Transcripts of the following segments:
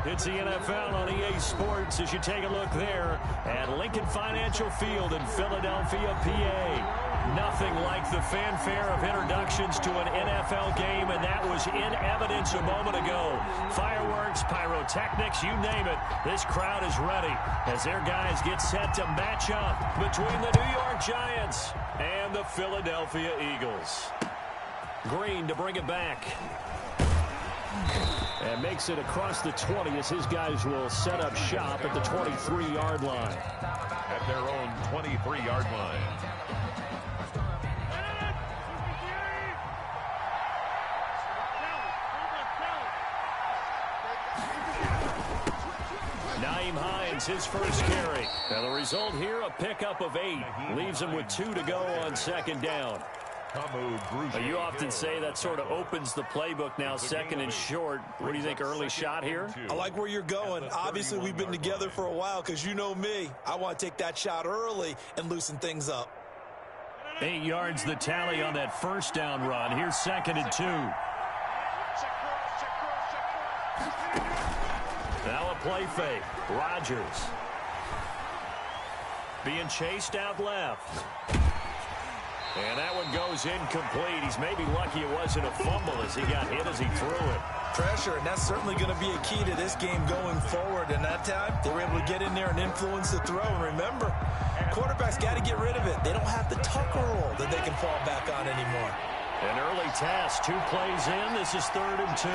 It's the NFL on EA Sports as you take a look there at Lincoln Financial Field in Philadelphia, PA. Nothing like the fanfare of introductions to an NFL game, and that was in evidence a moment ago. Fireworks, pyrotechnics, you name it. This crowd is ready as their guys get set to match up between the New York Giants and the Philadelphia Eagles. Green to bring it back. And makes it across the 20 as his guys will set up shop at the 23-yard line. At their own 23-yard line. His first carry. Now the result here, a pickup of 8. Leaves him with 2 to go on second down. You often say that sort of opens the playbook now, second and short. What do you think, early shot here? I like where you're going. Obviously, we've been together for a while because you know me. I want to take that shot early and loosen things up. 8 yards the tally on that first down run. Here's second and 2. Now a play fake. Rodgers. Being chased out left. And that one goes incomplete. He's maybe lucky it wasn't a fumble as he got hit as he threw it. Pressure, and that's certainly going to be a key to this game going forward. And that time, they were able to get in there and influence the throw. And remember, quarterbacks got to get rid of it. They don't have the tucker roll that they can fall back on anymore. An early task. 2 plays in. This is 3rd and 2.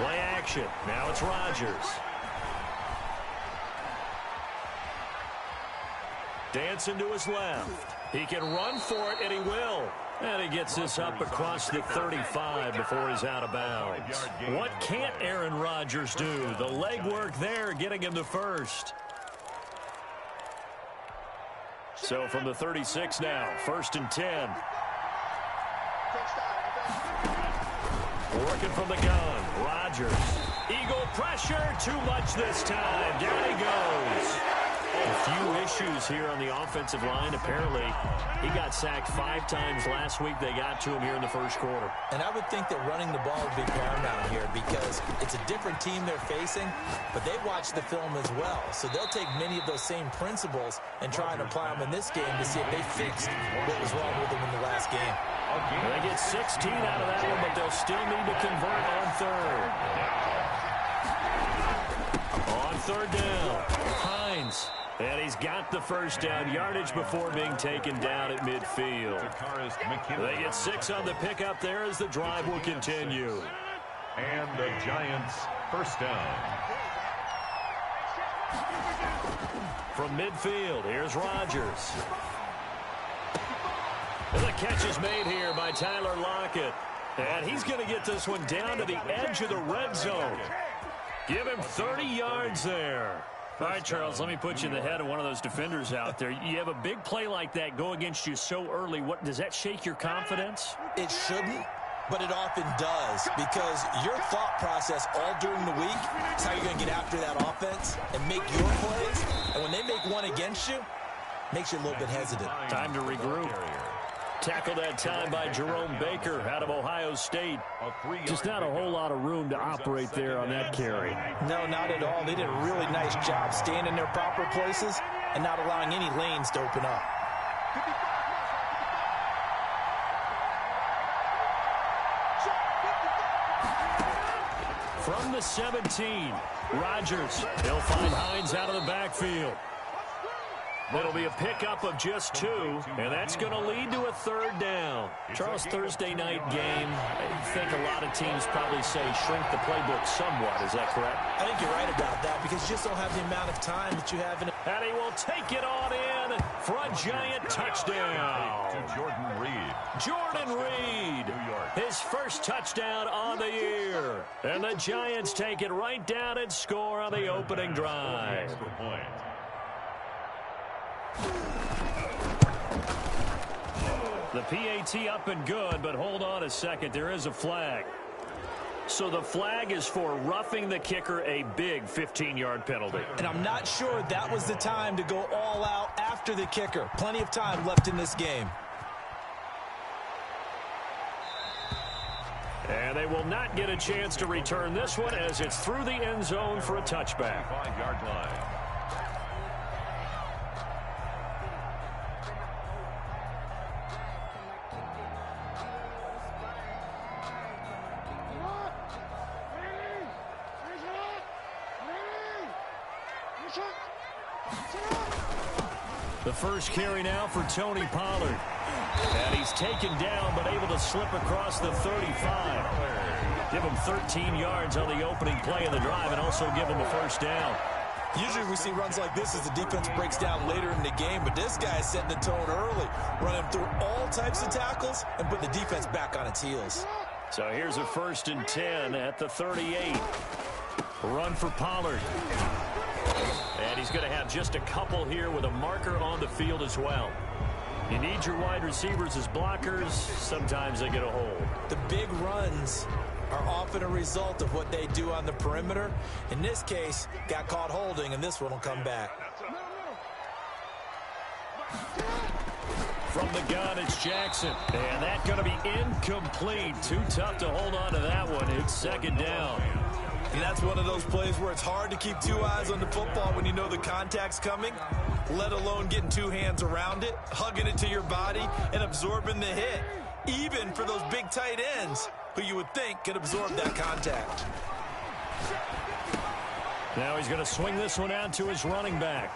Play action. Now it's Rodgers. Dancing to his left. He can run for it, and he will. And he gets this up across the 35 before he's out of bounds. What can't Aaron Rodgers do? The legwork there getting him the first. So from the 36 now, 1st and 10. Working from the gun, Rodgers. Eagle pressure, too much this time. Down he goes. A few issues here on the offensive line. Apparently, he got sacked 5 times last week. They got to him here in the first quarter. And I would think that running the ball would be paramount here because it's a different team they're facing, but they watch the film as well. So they'll take many of those same principles and try and apply them in this game to see if they fixed what was wrong with them in the last game. They get 16 out of that one, but they'll still need to convert on 3rd. On 3rd down, Hines. And he's got the first down yardage before being taken down at midfield. They get 6 on the pickup there as the drive will continue. And the Giants first down. From midfield, here's Rodgers. And the catch is made here by Tyler Lockett. And he's going to get this one down to the edge of the red zone. Give him 30 yards there. All right, Charles, let me put you in the head of one of those defenders out there. You have a big play like that go against you so early. What does that shake your confidence? It shouldn't, but it often does because your thought process all during the week is how you're going to get after that offense and make your plays. And when they make one against you, it makes you a little bit hesitant. Time to regroup. Tackled that time by Jerome Baker out of Ohio State. Just not a whole lot of room to operate there on that carry. No, not at all. They did a really nice job staying in their proper places and not allowing any lanes to open up. From the 17, Rodgers. He'll find Hines out of the backfield. It'll be a pickup of just 2, and that's going to lead to a 3rd down. Charles, Thursday night game, I think a lot of teams probably say shrink the playbook somewhat. Is that correct? I think you're right about that because you just don't have the amount of time that you have in it. And he will take it on in for a Giant touchdown. To Jordan Reed. Jordan Reed, his first touchdown on the year. And the Giants take it right down and score on the opening drive. The PAT up and good, but hold on a second. There is a flag. So the flag is for roughing the kicker, a big 15-yard penalty. And I'm not sure that was the time to go all out after the kicker. Plenty of time left in this game. And they will not get a chance to return this one as it's through the end zone for a touchback. 5-yard line. The first carry now for Tony Pollard. And he's taken down, but able to slip across the 35. Give him 13 yards on the opening play of the drive and also give him a first down. Usually we see runs like this as the defense breaks down later in the game, but this guy is setting the tone early, running through all types of tackles and putting the defense back on its heels. So here's a 1st and 10 at the 38. Run for Pollard. And he's going to have just a couple here with a marker on the field as well. You need your wide receivers as blockers. Sometimes they get a hold. The big runs are often a result of what they do on the perimeter. In this case, got caught holding, and this one will come back. From the gun, it's Jackson. And that's going to be incomplete. Too tough to hold on to that one. It's 2nd down. And that's one of those plays where it's hard to keep 2 eyes on the football when you know the contact's coming, let alone getting 2 hands around it, hugging it to your body, and absorbing the hit, even for those big tight ends who you would think could absorb that contact. Now he's going to swing this one out to his running back.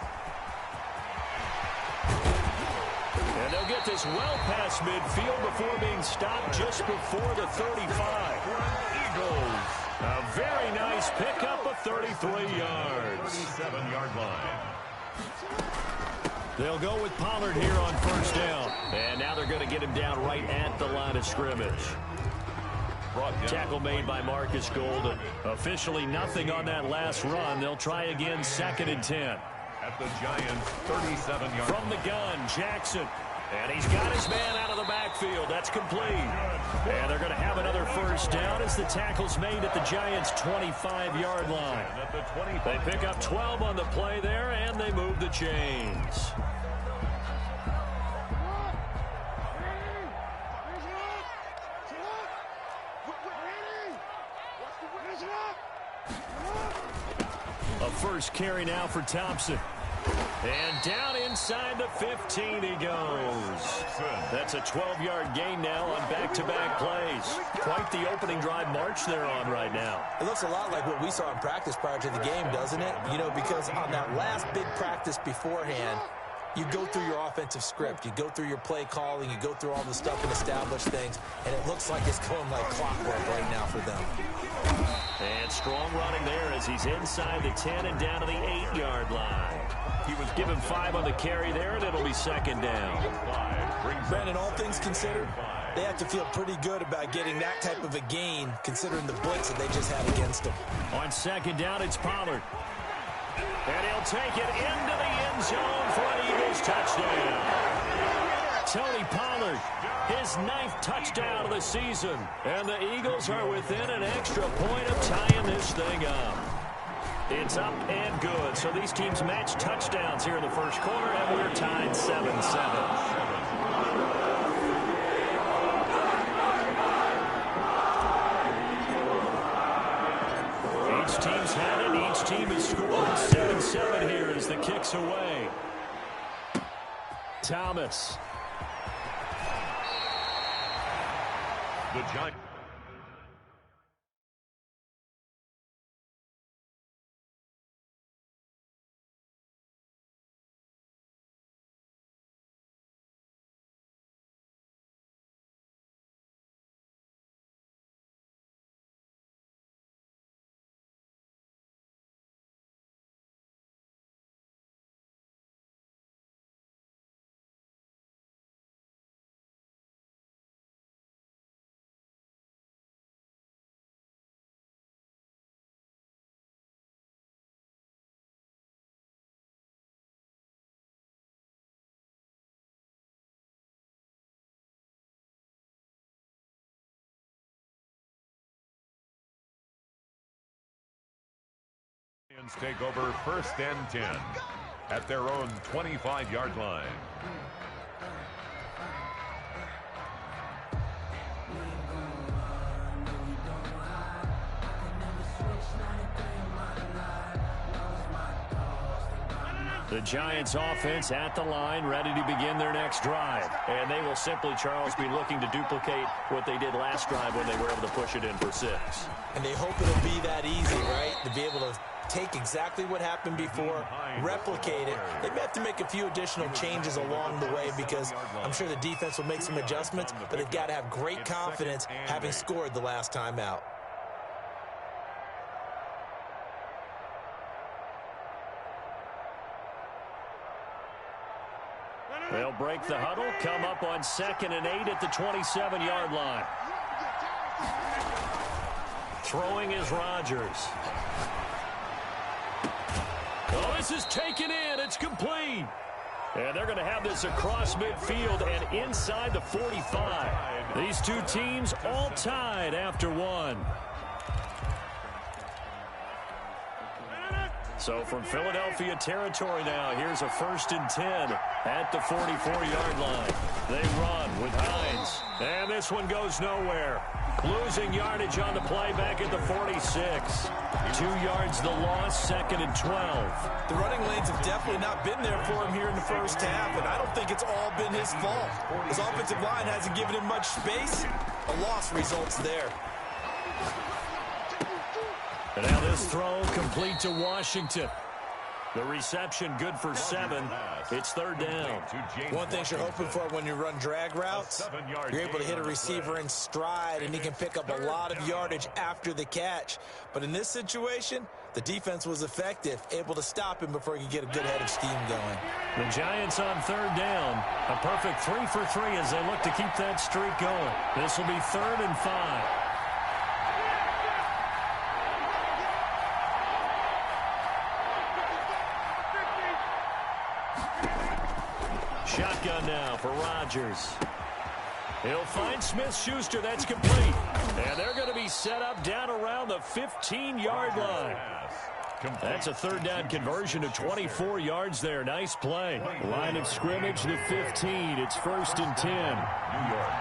And they'll get this well past midfield before being stopped just before the 35. Eagles. A very nice pickup of 33 yards. 7-yard line. They'll go with Pollard here on 1st down. And now they're going to get him down right at the line of scrimmage. Tackle made by Marcus Golden. Officially nothing on that last run. They'll try again 2nd and 10. At the Giants' 37-yard line. From the gun, Jackson. And he's got his man out of the backfield. That's complete. And they're going to have another 1st down as the tackle's made at the Giants' 25-yard line. They pick up 12 on the play there, and they move the chains. A first carry now for Thompson. And down inside the 15 he goes. That's a 12-yard gain now on back-to-back plays. Quite the opening drive march they're on right now. It looks a lot like what we saw in practice prior to the game, doesn't it? You know, because on that last big practice beforehand, you go through your offensive script. You go through your play calling. You go through all the stuff and establish things. And it looks like it's going like clockwork right now for them. And strong running there as he's inside the 10 and down to the 8-yard line. He was given 5 on the carry there, and it'll be 2nd down. Brandon, all things considered, they have to feel pretty good about getting that type of a gain, considering the blitz that they just had against them. On 2nd down, it's Pollard. And he'll take it into the end zone for an Eagles touchdown. Tony Pollard, his 9th touchdown of the season. And the Eagles are within an extra point of tying this thing up. It's up and good. So these teams match touchdowns here in the first quarter, and we're tied 7-7. Each team's had it. Each team has scored. 7-7 here as the kick's away. Thomas. The Giants. Take over 1st and 10 at their own 25-yard line. The Giants offense at the line, ready to begin their next drive. And they will simply, Charles, be looking to duplicate what they did last drive when they were able to push it in for 6. And they hope it'll be that easy, right? To be able to take exactly what happened before, replicate it. They may have to make a few additional changes along the way because I'm sure the defense will make some adjustments, but they've got to have great confidence having scored the last time out. They'll break the huddle, come up on 2nd and 8 at the 27-yard line. Throwing is Rodgers. Oh, this is taken in. It's complete. And they're going to have this across midfield and inside the 45. These two teams all tied after 1. So from Philadelphia territory now, here's a 1st and 10 at the 44-yard line. They run with Hines. And this one goes nowhere. Losing yardage on the play back at the 46. 2 yards the loss, 2nd and 12. The running lanes have definitely not been there for him here in the first half, and I don't think it's all been his fault. His offensive line hasn't given him much space. A loss results there. And now this throw complete to Washington. The reception good for 7. It's 3rd down. One thing you're hoping for when you run drag routes, you're able to hit a receiver in stride, and he can pick up a lot of yardage after the catch. But in this situation, the defense was effective, able to stop him before he could get a good head of steam going. The Giants on 3rd down. A perfect 3 for 3 as they look to keep that streak going. This will be 3rd and 5. Shotgun now for Rodgers. He'll find Smith-Schuster. That's complete. And they're going to be set up down around the 15-yard line. That's a 3rd down conversion of 24 yards there. Nice play. Line of scrimmage, the 15. It's 1st and 10. New York.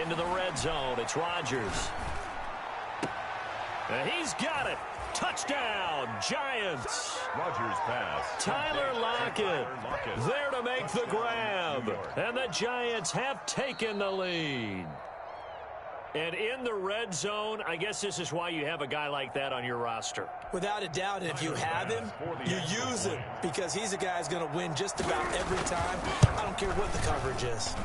Into the red zone. It's Rodgers. And he's got it. Touchdown, Giants. Rodgers pass. Tyler Lockett there to make the grab. And the Giants have taken the lead. And in the red zone, I guess this is why you have a guy like that on your roster. Without a doubt, and if you have him, you use him because he's a guy who's going to win just about every time. I don't care what the coverage is.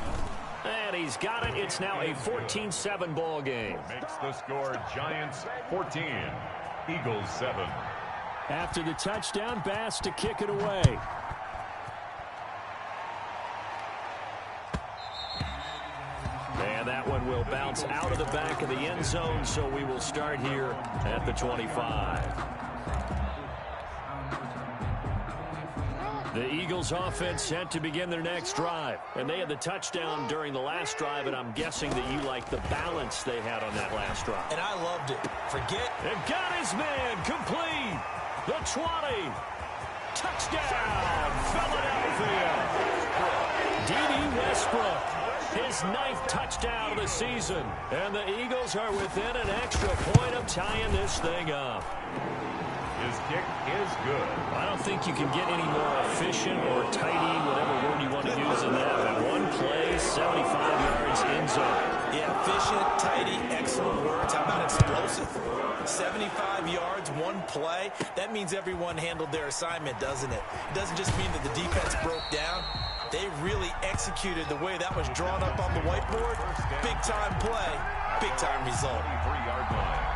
And he's got it. It's now a 14-7 ball game. Makes the score Giants 14, Eagles 7. After the touchdown, Bass to kick it away. And that one will bounce out of the back of the end zone, so we will start here at the 25. The Eagles offense set to begin their next drive. And they had the touchdown during the last drive, and I'm guessing that you like the balance they had on that last drive. And I loved it. And got his man complete. The 20. Touchdown, Philadelphia. D.D. Westbrook, his 9th touchdown of the season. And the Eagles are within an extra point of tying this thing up. His kick is good. I don't think you can get any more efficient or tidy, whatever word you want to use in that. But one play, 75 yards in zone. Yeah, efficient, tidy, excellent words. How about explosive? 75 yards, one play. That means everyone handled their assignment, doesn't it? It doesn't just mean that the defense broke down. They really executed the way that was drawn up on the whiteboard. Big-time play, big-time result. 23-yard line.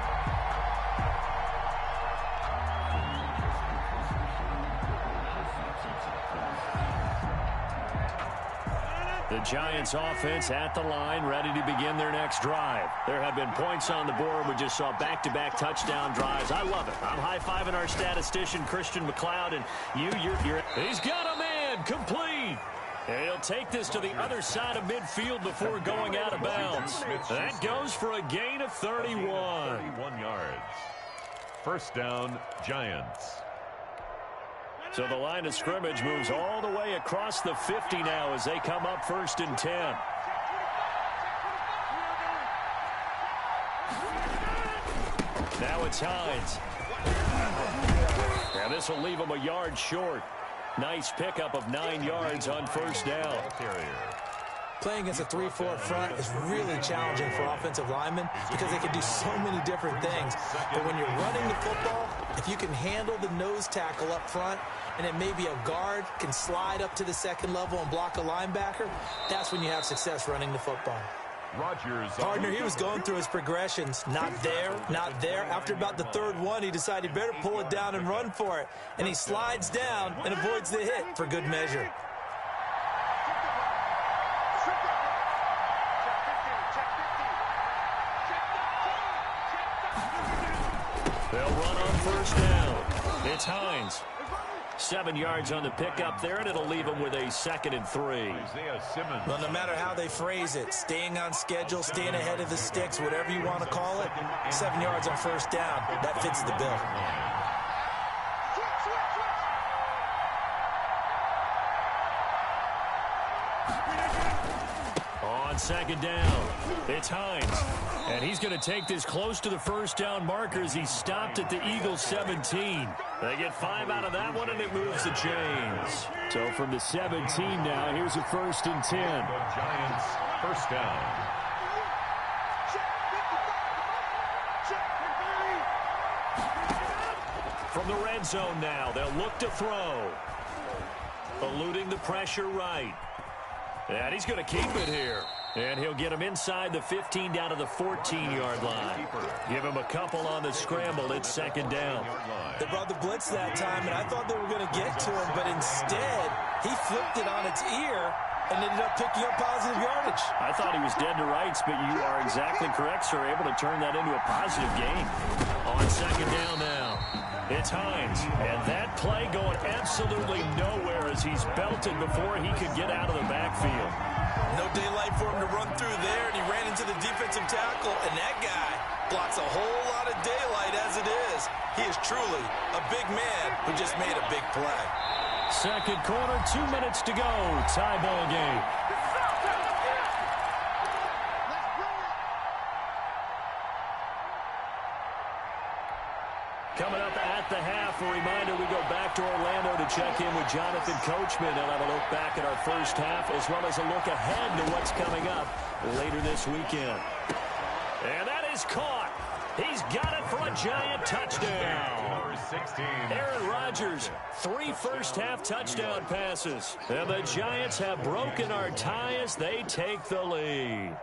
The Giants offense at the line, ready to begin their next drive. There have been points on the board. We just saw back-to-back touchdown drives. I love it. I'm high-fiving our statistician, Christian McLeod, and you're he's got a man complete. And he'll take this to the other side of midfield before going out of bounds. That goes for a gain of 31. 31 yards. First down, Giants. So the line of scrimmage moves all the way across the 50 now as they come up 1st and 10. Now it's Hines. And this will leave him a yard short. Nice pickup of 9 yards on 1st down. Playing against a 3-4 front is really challenging for offensive linemen because they can do so many different things. But when you're running the football, if you can handle the nose tackle up front, and then maybe a guard can slide up to the second level and block a linebacker, that's when you have success running the football. Partner, he was going through his progressions. Not there, not there. After about the 3rd one, he decided he better pull it down and run for it. And he slides down and avoids the hit for good measure. They'll run on 1st down. It's Hines. 7 yards on the pickup there, and it'll leave them with a 2nd and 3. Well, no matter how they phrase it, staying on schedule, staying ahead of the sticks, whatever you want to call it, 7 yards on 1st down, that fits the bill. On 2nd down, it's Hines. And he's going to take this close to the 1st down marker as he stopped at the Eagles 17. They get 5 out of that one, and it moves the chains. So from the 17 now, here's a 1st and 10. The Giants, 1st down. From the red zone now, they'll look to throw. Eluding the pressure right. And he's going to keep it here. And he'll get him inside the 15 down to the 14-yard line. Give him a couple on the scramble. It's 2nd down. They brought the blitz that time, and I thought they were going to get to him, but instead, he flipped it on its ear and ended up picking up positive yardage. I thought he was dead to rights, but you are exactly correct, sir. Able to turn that into a positive gain. On 2nd down now, it's Hines. And that play going absolutely nowhere as he's belted before he could get out of the backfield. No daylight for him to run through there, and he ran into the defensive tackle, and that guy blocks a whole lot of daylight as it is. He is truly a big man who just made a big play. 2nd quarter, 2 minutes to go. Tie ball game. Coming up at the half, a reminder, we go back to Orlando to check in with Jonathan Coachman and have a look back at our 1st half as well as a look ahead to what's coming up later this weekend. And that is caught. He's got it for a Giant touchdown. Number 16. Aaron Rodgers, 3 first-half touchdown passes. And the Giants have broken our tie as they take the lead.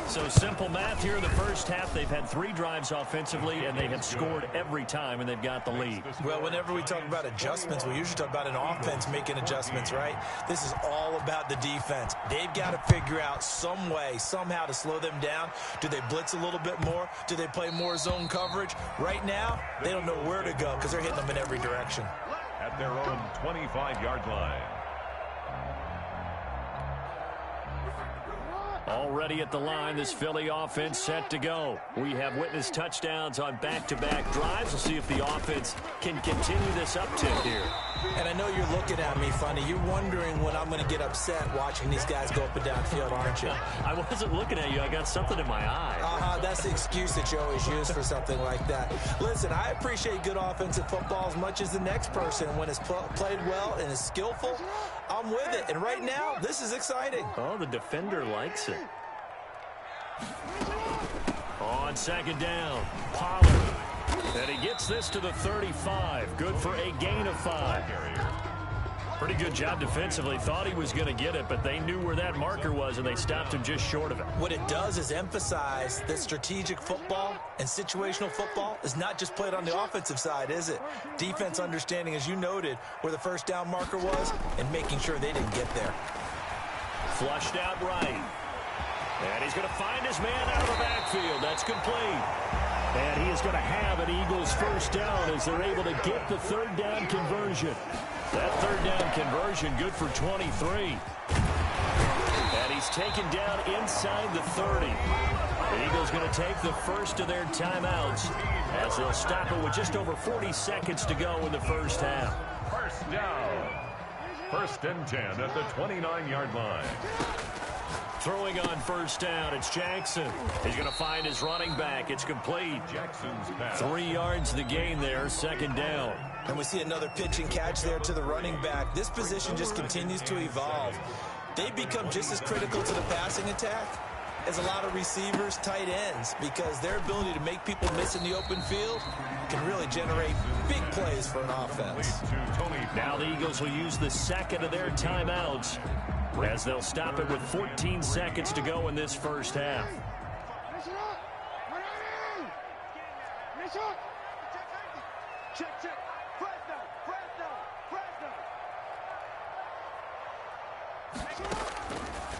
So simple math here in the 1st half. They've had 3 drives offensively, and they have scored every time, and they've got the lead. Well, whenever we talk about adjustments, we usually talk about an offense making adjustments, right? This is all about the defense. They've got to figure out some way, somehow to slow them down. Do they blitz a little bit more? Do they play more zone coverage? Right now, they don't know where to go because they're hitting them in every direction. At their own 25-yard line. Already at the line, this Philly offense set to go. We have witnessed touchdowns on back-to-back drives. We'll see if the offense can continue this uptick here. And I know you're looking at me funny. You're wondering when I'm going to get upset watching these guys go up and down field, aren't you? I wasn't looking at you. I got something in my eye. That's the excuse that you always use for something like that. Listen, I appreciate good offensive football as much as the next person. When it's played well and is skillful, I'm with it. And right now, this is exciting. Oh, the defender likes it. On 2nd down, Pollard. And he gets this to the 35. Good for a gain of 5. Pretty good job defensively. Thought he was going to get it, but they knew where that marker was, and they stopped him just short of it. What it does is emphasize that strategic football and situational football is not just played on the offensive side, is it? Defense understanding, as you noted, where the 1st down marker was and making sure they didn't get there. Flushed out right. And he's going to find his man out of the backfield. That's complete. And he is going to have an Eagles 1st down as they're able to get the 3rd down conversion. That 3rd down conversion good for 23. And he's taken down inside the 30. The Eagles going to take the first of their timeouts as they'll stop it with just over 40 seconds to go in the first half. First down. 1st and 10 at the 29-yard line. Throwing on first down, it's Jackson. He's going to find his running back. It's complete. Jackson's pass. 3 yards the gain there, 2nd down. And we see another pitch and catch there to the running back. This position just continues to evolve. They've become just as critical to the passing attack as a lot of receivers, tight ends, because their ability to make people miss in the open field can really generate big plays for an offense. Now the Eagles will use the second of their timeouts as they'll stop it with 14 seconds to go in this first half.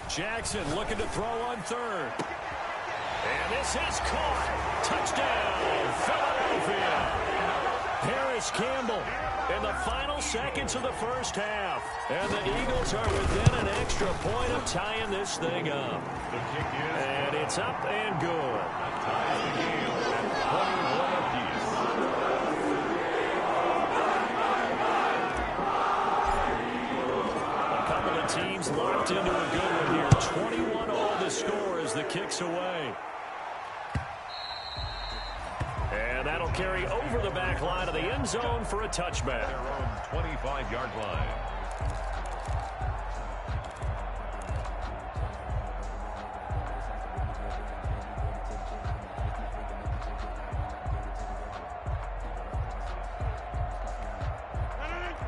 Jackson looking to throw on 3rd. And this is caught. Touchdown, Philadelphia. Harris Campbell in the final seconds of the first half. And the Eagles are within an extra point of tying this thing up. And it's up and good. Ties the game at 21 apiece. A couple of teams locked into a good one here. 21 all the score as the kick's away. And that'll carry over the back line of the end zone for a touchback. Their own 25-yard line.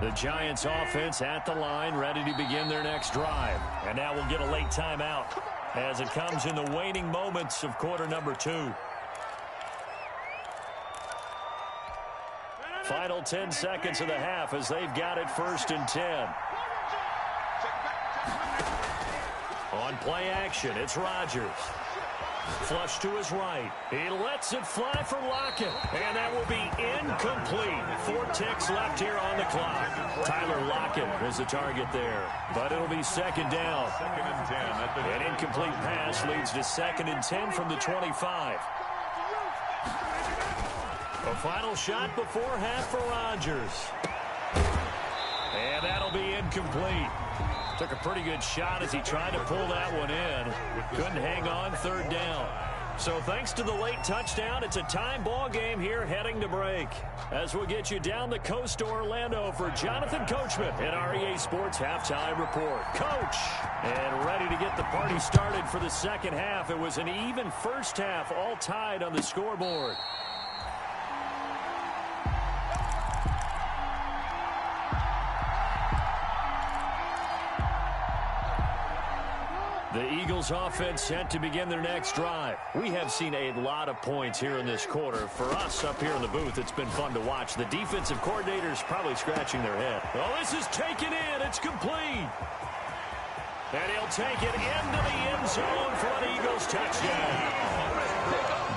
The Giants offense at the line, ready to begin their next drive. And now we'll get a late timeout as it comes in the waning moments of quarter number 2. Final 10 seconds of the half as they've got it 1st and 10. On play action, it's Rodgers. Flush to his right. He lets it fly for Lockett. And that will be incomplete. 4 ticks left here on the clock. Tyler Lockett was the target there. But it'll be 2nd down. 2nd and 10 at the An incomplete pass leads to 2nd and 10 from the 25. A final shot before half for Rodgers. And that'll be incomplete. Took a pretty good shot as he tried to pull that one in. Couldn't hang on 3rd down. So thanks to the late touchdown, it's a time ball game here heading to break. As we'll get you down the coast to Orlando for Jonathan Coachman in our EA Sports Halftime Report. Coach, and ready to get the party started for the second half. It was an even first half, all tied on the scoreboard. The Eagles offense set to begin their next drive. We have seen a lot of points here in this quarter. For us up here in the booth, it's been fun to watch. The defensive coordinators probably scratching their head. Oh, this is taken in. It's complete. And he'll take it into the end zone for an Eagles touchdown.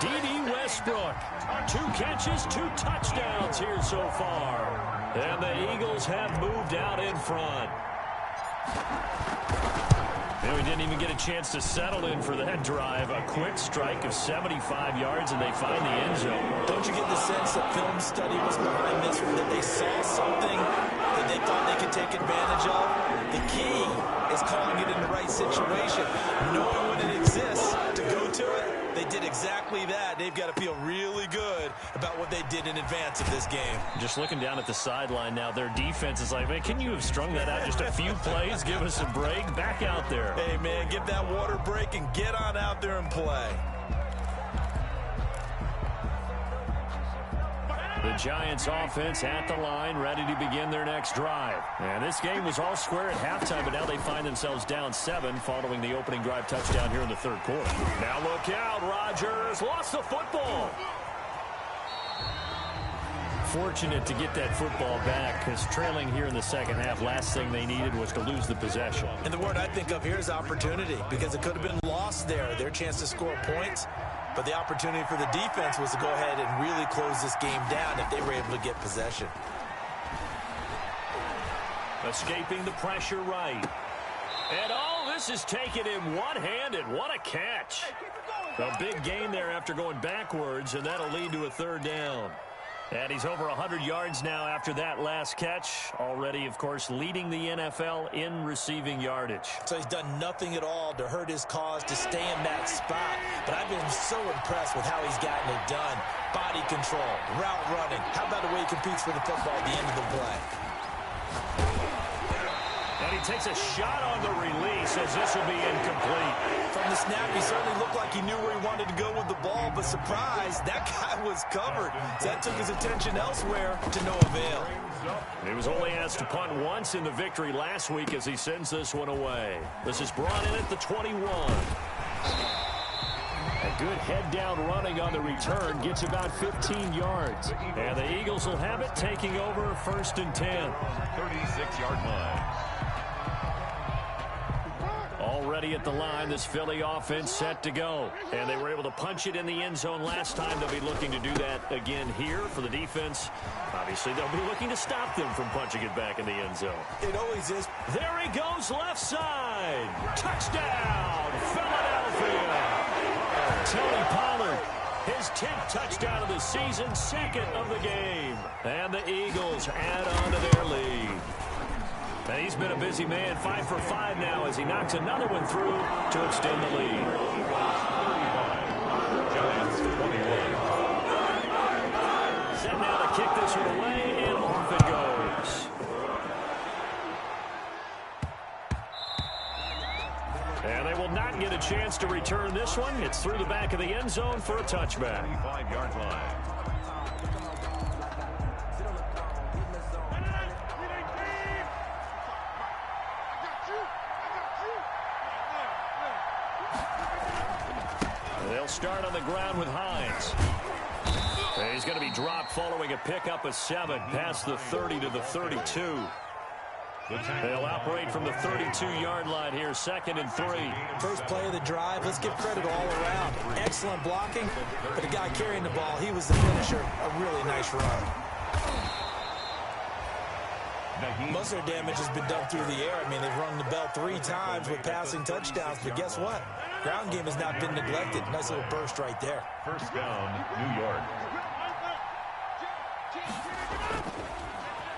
D.D. Westbrook, 2 catches, 2 touchdowns here so far. And the Eagles have moved out in front. And we didn't even get a chance to settle in for that drive. A quick strike of 75 yards, and they find the end zone. Don't you get the sense that film study was behind this, that they saw something that they thought they could take advantage of? The key is calling it in the right situation, knowing when it exists to go to it. They did exactly that. They've got to feel really good about what they did in advance of this game. Just looking down at the sideline now, their defense is like, man, can you have strung that out just a few plays? Give us a break. Back out there. Hey, man, give that water break and get on out there and play. The Giants offense at the line, ready to begin their next drive. And this game was all square at halftime, but now they find themselves down 7 following the opening drive touchdown here in the 3rd quarter. Now look out, Rodgers lost the football. Fortunate to get that football back, because trailing here in the second half, last thing they needed was to lose the possession. And the word I think of here is opportunity, because it could have been lost there, their chance to score points. But the opportunity for the defense was to go ahead and really close this game down if they were able to get possession. Escaping the pressure right. And oh, this is taken in one-handed. What a catch. A big gain there after going backwards, and that'll lead to a third down. And he's over 100 yards now after that last catch. Already, of course, leading the NFL in receiving yardage. So he's done nothing at all to hurt his cause to stay in that spot. But I've been so impressed with how he's gotten it done. Body control, route running. How about the way he competes for the football at the end of the play? And he takes a shot on the release as this will be incomplete. From the snap, he certainly looked like he knew where he wanted to go with the ball, but surprise, that guy was covered. So that took his attention elsewhere to no avail. He was only asked to punt once in the victory last week as he sends this one away. This is brought in at the 21. A good head-down running on the return gets about 15 yards. And the Eagles will have it, taking over 1st and 10. 36-yard line. Already at the line, this Philly offense set to go. And they were able to punch it in the end zone last time. They'll be looking to do that again here for the defense. Obviously, they'll be looking to stop them from punching it back in the end zone. It always is. There he goes, left side. Touchdown, Philadelphia. Tony Pollard, his 10th touchdown of the season, 2nd of the game. And the Eagles add on to their lead. And he's been a busy man, 5 for 5 now as he knocks another one through to extend the lead. Giants 21. Set now to kick this one away, and off it goes. And they will not get a chance to return this one. It's through the back of the end zone for a touchback. 25-yard line. They'll start on the ground with Hines. And he's going to be dropped following a pickup of 7 past the 30 to the 32. They'll operate from the 32-yard line here, 2nd and 3. First play of the drive, let's give credit all around. Excellent blocking, but the guy carrying the ball, he was the finisher. A really nice run. Most of their damage has been done through the air. I mean, they've rung the bell 3 times with passing touchdowns, but guess what? Ground game has not been neglected. Nice little burst right there. First down, New York.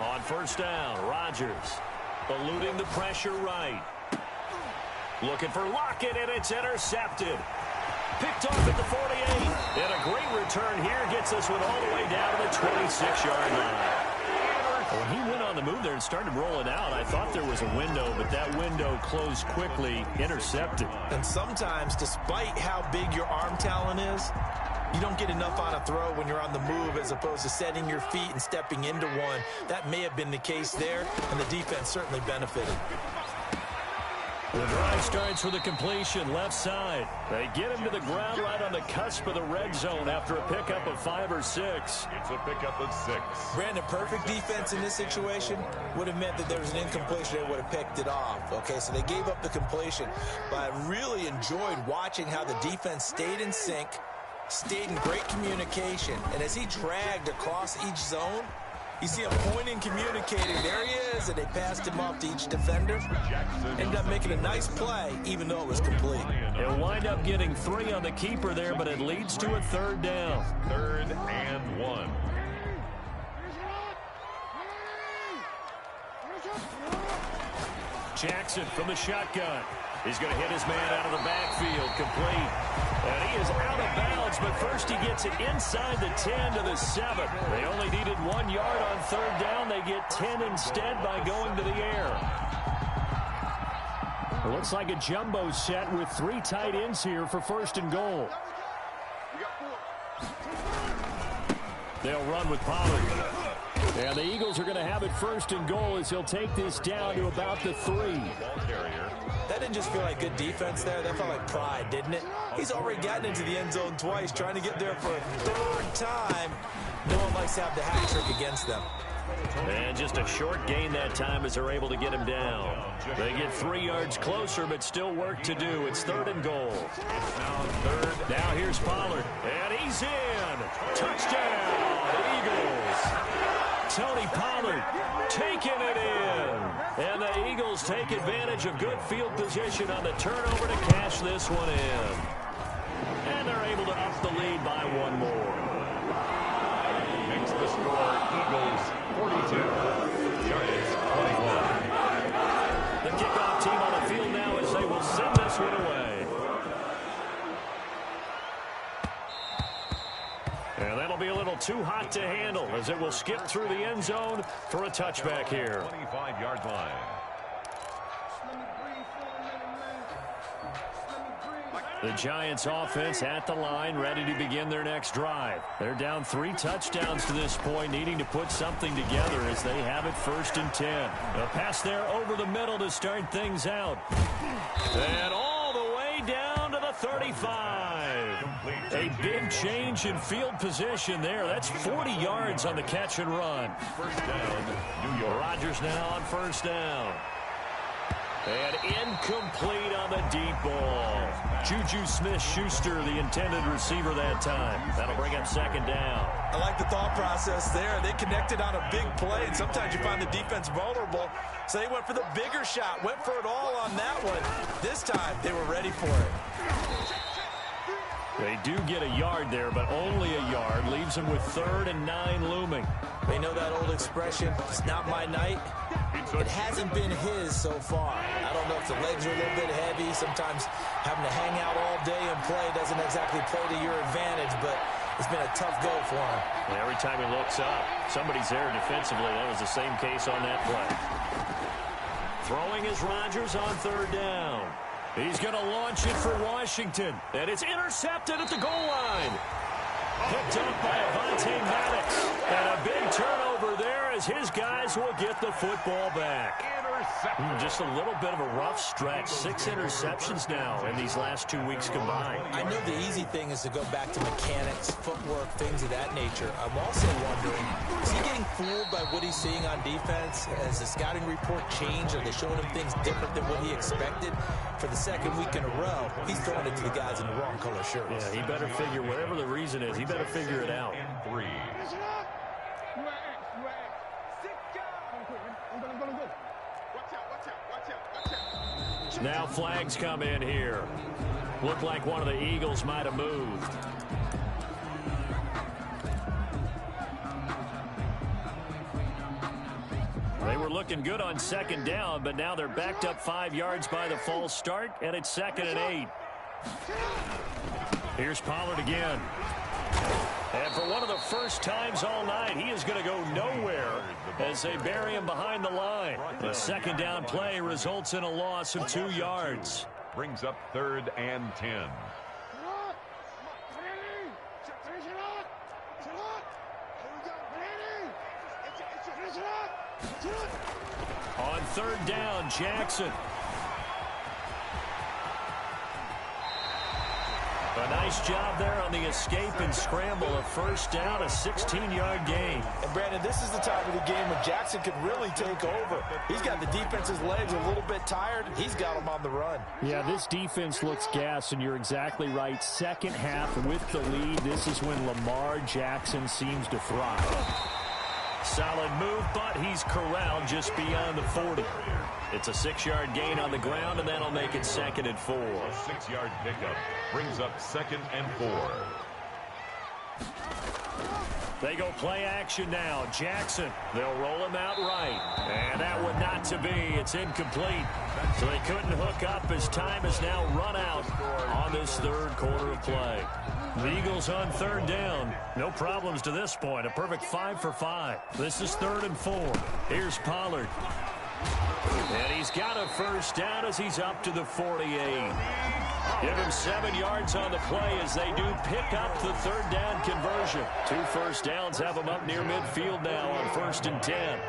On first down, Rodgers eluding the pressure right. Looking for Lockett, and it's intercepted. Picked off at the 48. And a great return here gets this one all the way down to the 26-yard line. When he went on the move there and started rolling out, I thought there was a window, but that window closed quickly, intercepted. And sometimes, despite how big your arm talent is, you don't get enough on a throw when you're on the move as opposed to setting your feet and stepping into one. That may have been the case there, and the defense certainly benefited. The drive starts with a completion, left side. They get him to the ground right on the cusp of the red zone after a pickup of 5 or 6. It's a pickup of 6. Brandon, perfect defense in this situation would have meant that there was an incompletion. They would have picked it off. Okay, so they gave up the completion. But I really enjoyed watching how the defense stayed in sync, stayed in great communication. And as he dragged across each zone, you see him pointing, communicating. There he is, and they passed him off to each defender. Ended up making a nice play, even though it was complete. He'll wind up getting 3 on the keeper there, but it leads to a 3rd down. 3rd and 1. Jackson from the shotgun. He's going to hit his man out of the backfield, complete. And he is out of bounds, but first he gets it inside the 10 to the 7. They only needed 1 yard on 3rd down. They get 10 instead by going to the air. It looks like a jumbo set with 3 tight ends here for 1st and goal. They'll run with Pollard. And the Eagles are going to have it 1st and goal as he'll take this down to about the 3. That didn't just feel like good defense there. That felt like pride, didn't it? He's already gotten into the end zone twice, trying to get there for a 3rd time. No one likes to have the hat trick against them. And just a short gain that time as they're able to get him down. They get 3 yards closer, but still work to do. It's 3rd and goal. Now here's Pollard, and he's in. Touchdown, Eagles. Tony Pollard taking it in. And the Eagles take advantage of good field position on the turnover to cash this one in. And they're able to up the lead by one more. Makes the score Eagles 42, Giants 21. The kickoff team on the field now as they will send this one away. And that'll be a little too hot to handle as it will skip through the end zone for a touchback here. 25-yard line. The Giants offense at the line, ready to begin their next drive. They're down 3 touchdowns to this point, needing to put something together as they have it 1st and 10. A pass there over the middle to start things out. And all the way down to the 35. A big change in field position there. That's 40 yards on the catch and run. First down, New York. Rodgers now on 1st down. And incomplete on the deep ball. Juju Smith-Schuster, the intended receiver that time. That'll bring up 2nd down. I like the thought process there. They connected on a big play, and sometimes you find the defense vulnerable. So they went for the bigger shot, went for it all on that one. This time, they were ready for it. They do get a yard there, but only a yard. Leaves them with 3rd and 9 looming. They know that old expression, it's not my night. It hasn't been his so far. I don't know if the legs are a little bit heavy. Sometimes having to hang out all day and play doesn't exactly play to your advantage, but it's been a tough go for him. And every time he looks up, somebody's there defensively. That was the same case on that play. Throwing is Rodgers on 3rd down. He's going to launch it for Washington. And it's intercepted at the goal line. Picked up by Avonte Maddox. And a big turnover there as his guys will get the football back. Just a little bit of a rough stretch. 6 interceptions now in these last 2 weeks combined. I know the easy thing is to go back to mechanics, footwork, things of that nature. I'm also wondering, is he getting fooled by what he's seeing on defense? Has the scouting report changed? Are they showing him things different than what he expected? For the 2nd week in a row, he's throwing it to the guys in the wrong color shirts. Yeah, he better figure, whatever the reason is, he better figure it out. And 3. Now flags come in here. Looked like one of the Eagles might have moved. They were looking good on 2nd down, but now they're backed up 5 yards by the false start, and it's 2nd and 8. Here's Pollard again. And for one of the first times all night, he is going to go nowhere as they bury him behind the line. The 2nd down play results in a loss of 2 yards. Brings up 3rd and 10. On 3rd down, Jackson. A nice job there on the escape and scramble. A 1st down, a 16-yard gain. And, Brandon, this is the time of the game when Jackson can really take over. He's got the defense's legs a little bit tired. He's got them on the run. Yeah, this defense looks gassed, and you're exactly right. 2nd half with the lead. This is when Lamar Jackson seems to thrive. Solid move, but he's corralled just beyond the 40. It's a 6-yard gain on the ground, and that'll make it 2nd and 4. A 6-yard pickup brings up 2nd and 4. They go play action now. Jackson, they'll roll him out right. And that one not to be. It's incomplete. So they couldn't hook up as time has now run out on this 3rd quarter of play. The Eagles on 3rd down. No problems to this point. A perfect 5 for 5. This is 3rd and 4. Here's Pollard. And he's got a 1st down as he's up to the 48. Give him 7 yards on the play as they do pick up the 3rd down conversion. 2 1st downs have him up near midfield now on 1st and 10.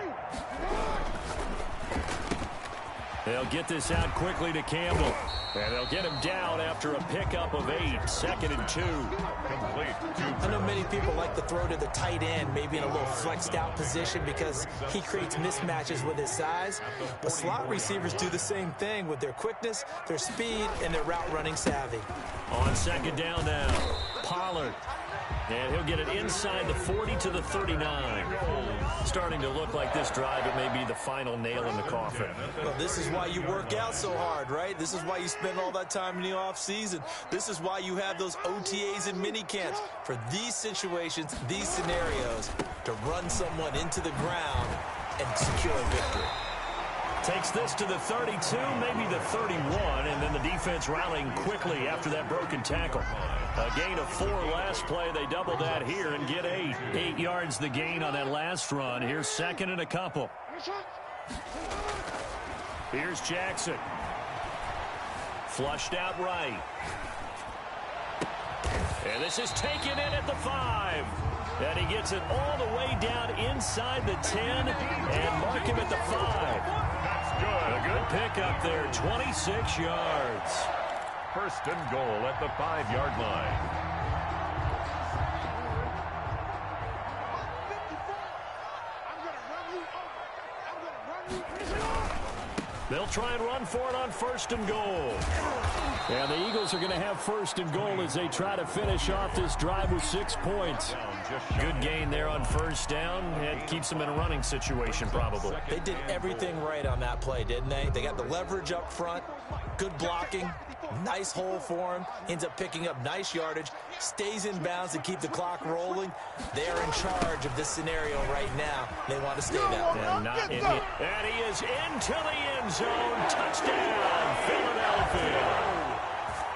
They'll get this out quickly to Campbell. And they'll get him down after a pickup of 8. 2nd and 2. Complete. I know many people like to throw to the tight end, maybe in a little flexed out position because he creates mismatches with his size. But slot receivers do the same thing with their quickness, their speed, and their route running savvy. On 2nd down now. Pollard. And he'll get it inside the 40 to the 39. Starting to look like this drive, it may be the final nail in the coffin. Well, this is why you work out so hard, right? This is why you spend all that time in the offseason. This is why you have those OTAs and mini camps. For these situations, these scenarios, to run someone into the ground and secure a victory. Takes this to the 32, maybe the 31, and then the defense rallying quickly after that broken tackle. A gain of 4 last play. They double that here and get 8. 8 yards the gain on that last run. Here's second and a couple. Here's Jackson. Flushed out right. And this is taken in at the 5. And he gets it all the way down inside the 10 and mark him at the 5. That's good. A good pickup there, 26 yards. First and goal at the 5-yard line. They'll try and run for it on first and goal. And the Eagles are going to have first and goal as they try to finish off this drive with 6 points. Good gain there on first down. It keeps them in a running situation probably. They did everything right on that play, didn't they? They got the leverage up front, good blocking, nice hole for him, ends up picking up nice yardage, stays in bounds to keep the clock rolling. They're in charge of this scenario right now. They want to stay that way. And he is into the end zone. Touchdown, Philadelphia.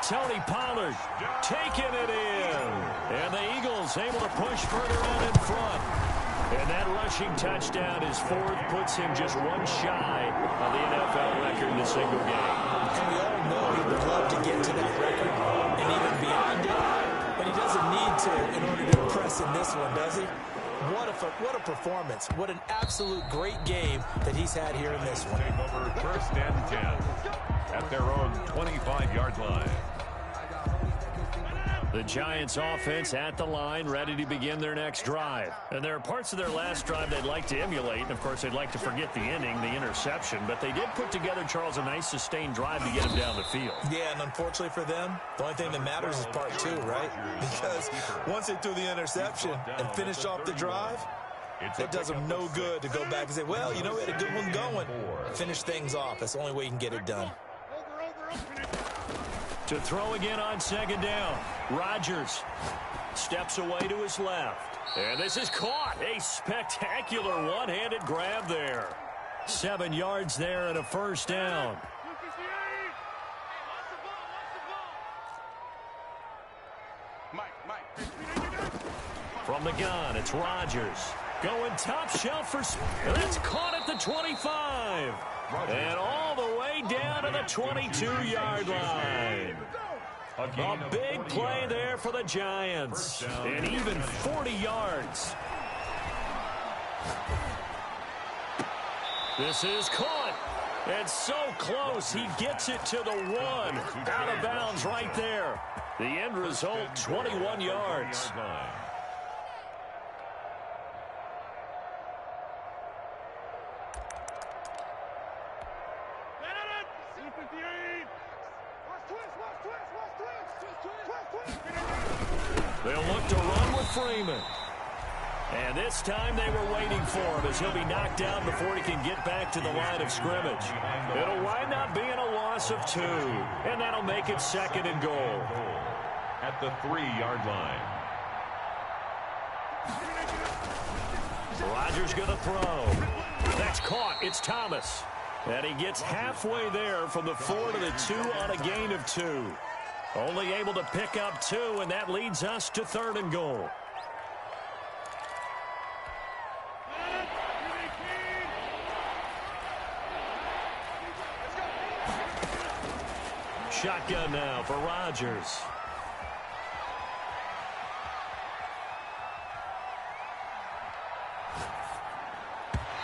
Tony Pollard taking it in. And the Eagles able to push further out in front. And that rushing touchdown is 4th, puts him just 1 shy of the NFL record in a single game. And we all know he would love to get to that record and even beyond it. But he doesn't need to in order to impress in this one, does he? What a performance. What an absolute great game that he's had here in this one. Take over first and 10 at their own 25-yard line. The Giants offense at the line, ready to begin their next drive. And there are parts of their last drive they'd like to emulate. And, of course, they'd like to forget the inning, the interception. But they did put together, Charles, a nice sustained drive to get him down the field. Yeah, and unfortunately for them, the only thing that matters is part 2, right? Because once they threw the interception and finished off the drive, it does them no good to go back and say, well, you know, we had a good one going. Finish things off. That's the only way you can get it done. To throw again on second down. Rodgers steps away to his left. And this is caught. A spectacular one-handed grab there. 7 yards there and a first down. From the gun, it's Rodgers. Going top shelf for... And that's caught at the 25. And all the way down to the 22-yard line. A big play there for the Giants. And even 40 yards. This is caught. And so close. He gets it to the 1. Out of bounds right there. The end result, 21 yards. They'll look to run with Freeman. And this time they were waiting for him as he'll be knocked down before he can get back to the line of scrimmage. It'll wind up being a loss of 2. And that'll make it second and goal. At the 3-yard line. Rodgers going to throw. That's caught. It's Thomas. And he gets halfway there from the 4 to the 2 on a gain of 2. Only able to pick up 2, and that leads us to third and goal. Shotgun now for Rodgers.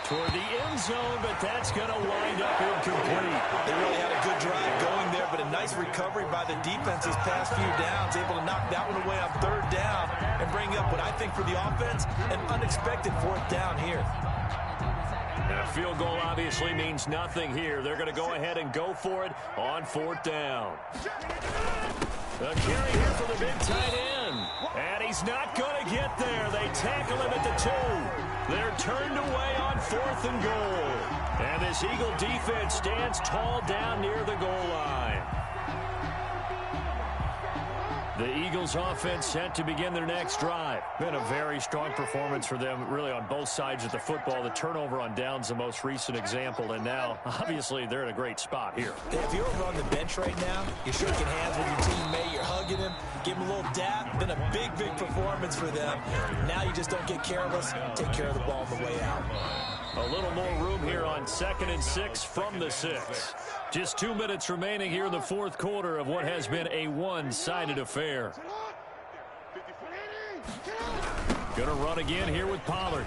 Toward the end zone, but that's going to wind up incomplete. They really had a good drive going there, but a nice recovery by the defense this past few downs, able to knock that one away on third down and bring up what I think for the offense, an unexpected 4th down here. And a field goal obviously means nothing here. They're going to go ahead and go for it on 4th down. A carry here for the big tight end. And he's not going to get there. They tackle him at the 2. They're turned away on 4th and goal. And this Eagle defense stands tall down near the goal line. The Eagles offense set to begin their next drive. Been a very strong performance for them, really, on both sides of the football. The turnover on downs, the most recent example, and now, obviously, they're in a great spot here. If you're over on the bench right now, you're shaking hands with your teammate, you're hugging him, give him a little dap. Been a big, big performance for them. Now you just don't get careless, take care of the ball on the way out. A little more room here on 2nd and 6 from the 6. Just 2 minutes remaining here in the 4th quarter of what has been a one-sided affair. Going to run again here with Pollard.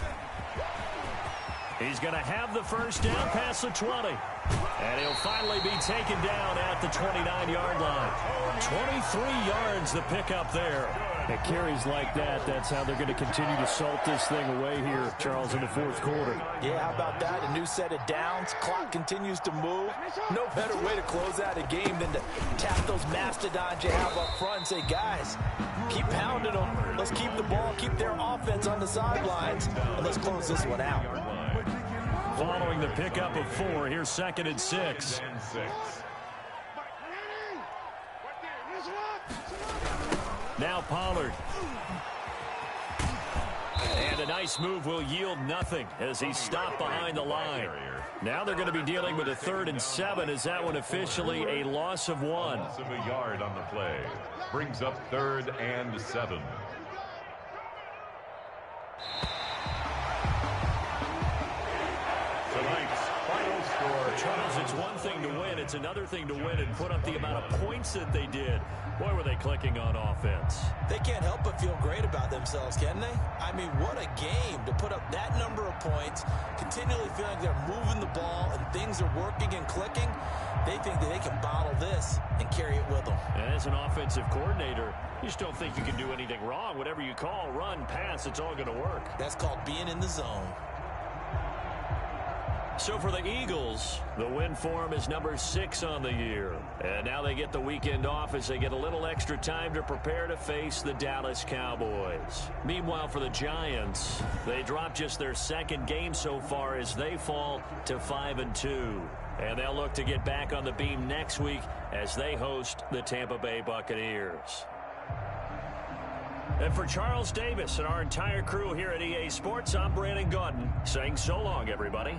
He's going to have the first down past the 20. And he'll finally be taken down at the 29-yard line. 23 yards the pickup there. At carries like that, that's how they're going to continue to salt this thing away here, Charles, in the 4th quarter. Yeah, how about that? A new set of downs. Clock continues to move. No better way to close out a game than to tap those mastodons you have up front and say, guys, keep pounding them. Let's keep the ball, keep their offense on the sidelines, and let's close this one out. Following the pickup of 4, here's 2nd and 6. Now Pollard. And a nice move will yield nothing as he's stopped behind the line. Now they're going to be dealing with a 3rd and 7. Is that one officially a loss of 1? Loss of a yard on the play. Brings up 3rd and 7. Tonight's final score. Charles, it's one thing to win. It's another thing to win and put up the amount of points that they did. Boy, were they clicking on offense. They can't help but feel great about themselves, can they? I mean, what a game to put up that number of points, continually feeling they're moving the ball and things are working and clicking. They think that they can bottle this and carry it with them. And as an offensive coordinator, you just don't think you can do anything wrong. Whatever you call, run, pass, it's all going to work. That's called being in the zone. So for the Eagles, the win form is number 6 on the year. And now they get the weekend off as they get a little extra time to prepare to face the Dallas Cowboys. Meanwhile, for the Giants, they drop just their 2nd game so far as they fall to 5-2. And they'll look to get back on the beam next week as they host the Tampa Bay Buccaneers. And for Charles Davis and our entire crew here at EA Sports, I'm Brandon Gaudin saying so long, everybody.